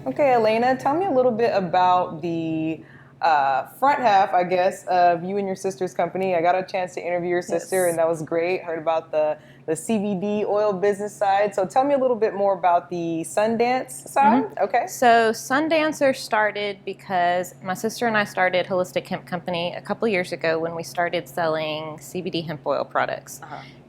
Okay, Alaina, tell me a little bit about the front half, I guess, of you and your sister's company. I got a chance to interview your sister, Yes. and that was great. Heard about the CBD oil business side. So tell me a little bit more about the Sundance side. Okay. So Sundancer started because my sister and I started Holistic Hemp Company a couple years ago when we started selling CBD hemp oil products.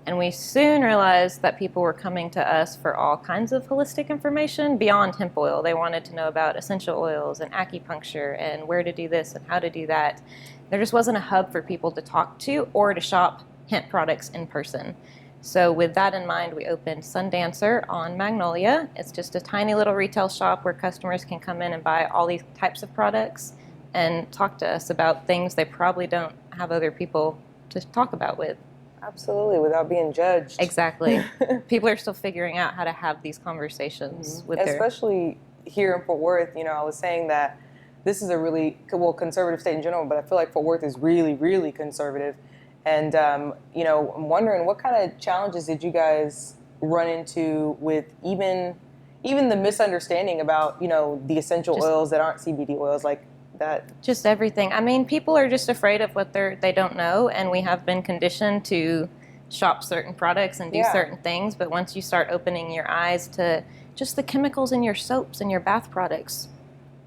And we soon realized that people were coming to us for all kinds of holistic information beyond hemp oil. They wanted to know about essential oils and acupuncture and where to do this and how to do that. There just wasn't a hub for people to talk to or to shop hemp products in person. So with that in mind, we opened Sundancer on Magnolia. It's just a tiny little retail shop where customers can come in and buy all these types of products and talk to us about things they probably don't have other people to talk about with. Absolutely, without being judged. Exactly. People are still figuring out how to have these conversations with Especially here in Fort Worth. I was saying that this is a really, well, conservative state in general, but I feel like Fort Worth is really, really conservative. And, I'm wondering what kind of challenges did you guys run into with even the misunderstanding about, the essential oils that aren't CBD oils, like that? Just everything. I mean, people are just afraid of what they don't know, and we have been conditioned to shop certain products and do certain things, but once you start opening your eyes to just the chemicals in your soaps and your bath products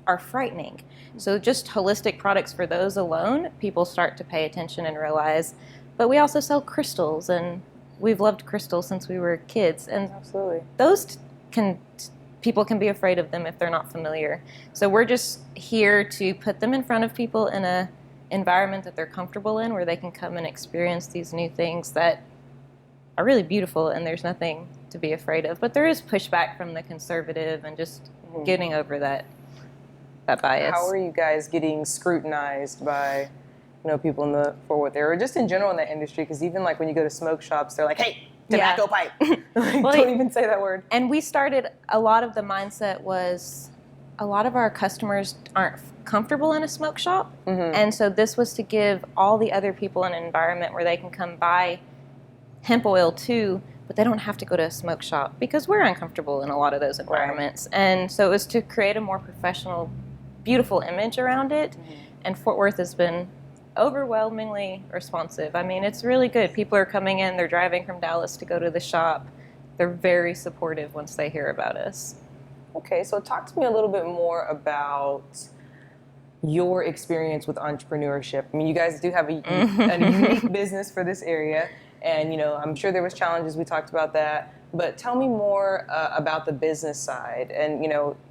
are frightening. So just holistic products for those alone, people start to pay attention and realize. But we also sell crystals, and we've loved crystals since we were kids, and absolutely, those people can be afraid of them if they're not familiar. So we're just here to put them in front of people in a environment that they're comfortable in, where they can come and experience these new things that are really beautiful, and there's nothing to be afraid of. But there is pushback from the conservative and just getting over that bias. How are you guys getting scrutinized by people in the Fort Worth area, or just in general in that industry? Because even like when you go to smoke shops, they're like, hey, tobacco pipe. Don't even say that word. And we started, a lot of the mindset was a lot of our customers aren't comfortable in a smoke shop. And so this was to give all the other people an environment where they can come buy hemp oil too, but they don't have to go to a smoke shop because we're uncomfortable in a lot of those environments. And so it was to create a more professional, beautiful image around it. And Fort Worth has been overwhelmingly responsive. I mean, it's really good. People are coming in, they're driving from Dallas to go to the shop. They're very supportive once they hear about us. Okay, so talk to me a little bit more about your experience with entrepreneurship. I mean, you guys do have a unique business for this area, and I'm sure there was challenges. We talked about that, but tell me more about the business side and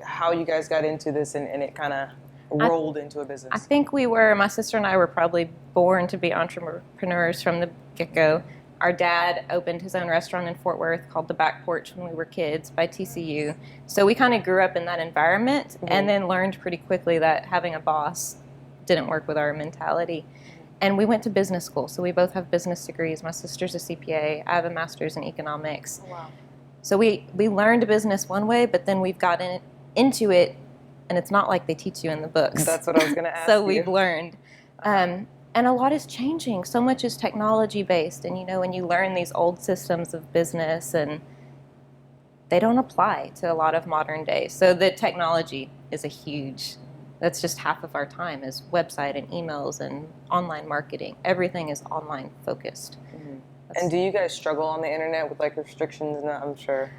how you guys got into this and it kind of rolled into a business. I think my sister and I were probably born to be entrepreneurs from the get-go. Our dad opened his own restaurant in Fort Worth called The Back Porch when we were kids by TCU. So we kind of grew up in that environment and then learned pretty quickly that having a boss didn't work with our mentality. And we went to business school. So we both have business degrees. My sister's a CPA. I have a master's in economics. Oh, wow. So we learned business one way, but then we've gotten into it, and it's not like they teach you in the books. That's what I was going to ask So we've learned. And a lot is changing. So much is technology-based. And, when you learn these old systems of business, and they don't apply to a lot of modern day. So the technology is that's just half of our time is website and emails and online marketing. Everything is online focused. And do you guys struggle on the internet with like restrictions? No, I'm sure.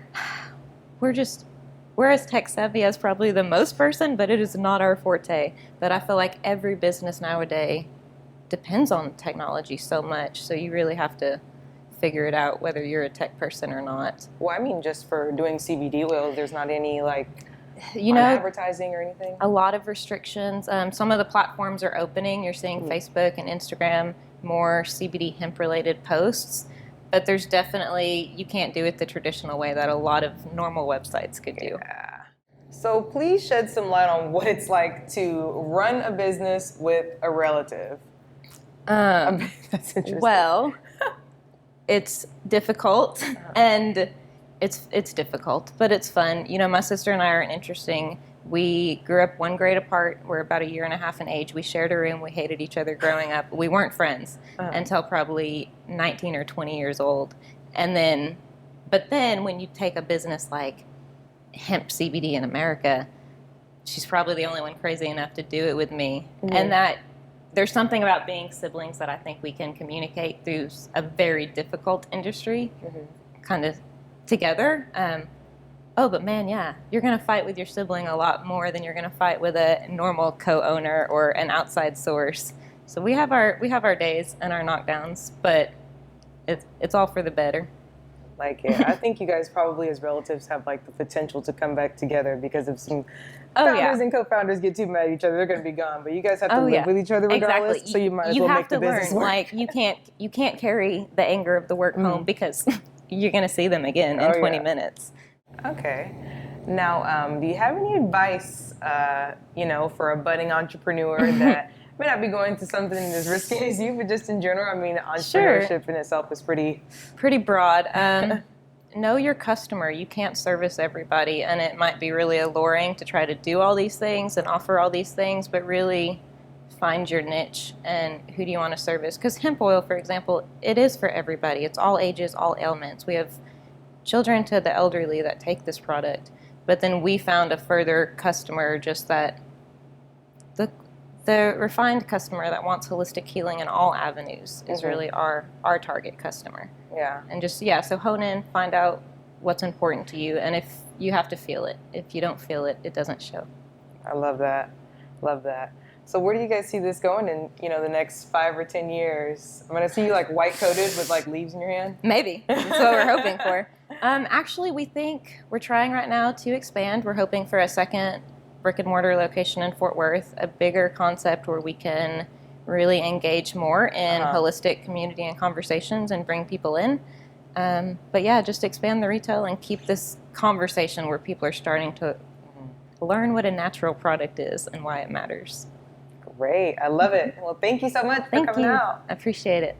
We're as tech savvy as probably the most person, but it is not our forte. But I feel like every business nowadays depends on technology so much. So you really have to figure it out whether you're a tech person or not. Well, I mean, just for doing CBD oil, there's not any advertising or anything? A lot of restrictions. Some of the platforms are opening. You're seeing Facebook and Instagram, more CBD hemp related posts. But there's definitely, you can't do it the traditional way that a lot of normal websites could do. Yeah. So please shed some light on what it's like to run a business with a relative. That's interesting. Well, it's difficult, and it's difficult, but it's fun. My sister and I are interesting. We grew up one grade apart. We're about 1.5 years in age. We shared a room. We hated each other growing up. We weren't friends until probably 19 or 20 years old. And then But then when you take a business like Hemp CBD in America, she's probably the only one crazy enough to do it with me. Mm-hmm. And that there's something about being siblings that I think we can communicate through a very difficult industry, kind of together. Oh, but man, yeah, you're going to fight with your sibling a lot more than you're going to fight with a normal co-owner or an outside source. So we have our days and our knockdowns, but it's all for the better. Like it. I think you guys probably as relatives have like the potential to come back together because if some founders and co-founders get too mad at each other, they're going to be gone. But you guys have to live with each other regardless, so you might as well make the business work. Like you can't carry the anger of the work home because you're going to see them again in 20 minutes. Okay. Now, do you have any advice, for a budding entrepreneur that may not be going to something as risky as you, but just in general? I mean, entrepreneurship in itself is pretty broad. Know your customer. You can't service everybody, and it might be really alluring to try to do all these things and offer all these things, but really find your niche and who do you want to service. Because hemp oil, for example, it is for everybody. It's all ages, all ailments. We have children to the elderly that take this product, but then we found a further customer, just that the refined customer that wants holistic healing in all avenues is really our target customer. Yeah. And just, so hone in, find out what's important to you, and if you have to feel it. If you don't feel it, it doesn't show. I love that. Love that. So where do you guys see this going in, the next 5 or 10 years? I'm going to see you like white coated with like leaves in your hand. Maybe. That's what we're hoping for. Actually, we think we're trying right now to expand. We're hoping for a second brick and mortar location in Fort Worth, a bigger concept where we can really engage more in holistic community and conversations and bring people in. But yeah, just expand the retail and keep this conversation where people are starting to learn what a natural product is and why it matters. Great. I love it. Well, thank you so much for coming out. I appreciate it.